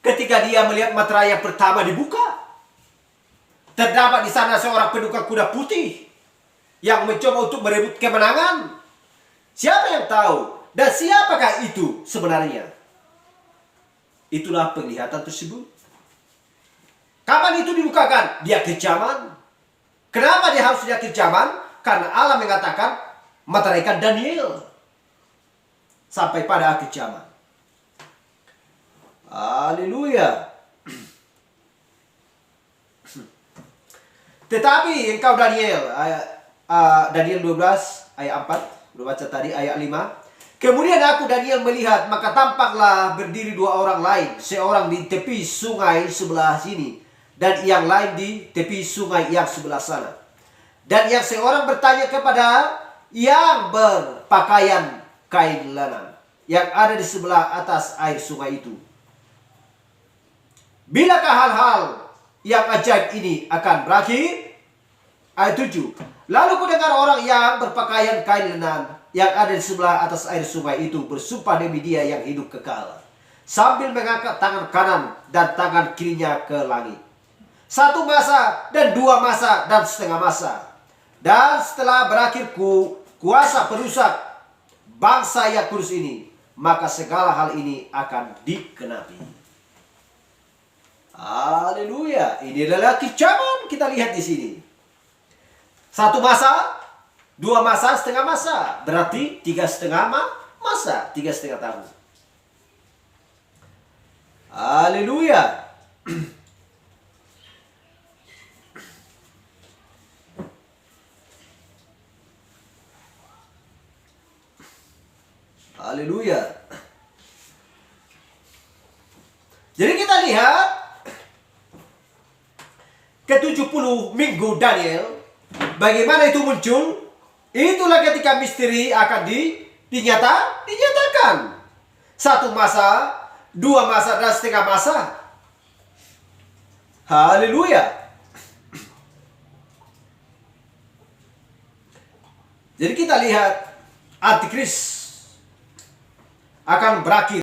Ketika dia melihat materai yang pertama dibuka, terdapat di sana seorang penunggang kuda putih yang mencoba untuk merebut kemenangan. Siapa yang tahu? Dan siapakah itu sebenarnya? Itulah penglihatan tersebut. Kapan itu dibukakan? Di akhir zaman. Kenapa dia harus di akhir zaman? Karena Allah mengatakan meteraikan Daniel sampai pada akhir zaman. Haleluya. Tetapi engkau Daniel, Daniel 12 ayat 4, udah baca tadi ayat 5. Kemudian aku Daniel melihat, maka tampaklah berdiri dua orang lain, seorang di tepi sungai sebelah sini dan yang lain di tepi sungai yang sebelah sana. Dan yang seorang bertanya kepada yang berpakaian kain lenan yang ada di sebelah atas air sungai itu, bilakah hal-hal yang ajaib ini akan berakhir? Ayat 7. Lalu kudengar orang yang berpakaian kain lenan yang ada di sebelah atas air sungai itu bersumpah demi Dia yang hidup kekal, sambil mengangkat tangan kanan dan tangan kirinya ke langit. 1 masa dan 2 masa dan setengah masa. Dan setelah berakhir kuasa perusak bangsa yang kudus ini, maka segala hal ini akan dikenapi. Haleluya. Ini adalah kecaman kita lihat di sini. 1 masa, 2 masa, setengah masa. Berarti 3,5 masa, 3,5 tahun. Haleluya. Haleluya. Jadi kita lihat ke-70 minggu Daniel, bagaimana itu muncul. Itulah ketika misteri akan dinyatakan. 1 masa, 2 masa dan setengah masa. Haleluya. Jadi kita lihat Antikris akan berakhir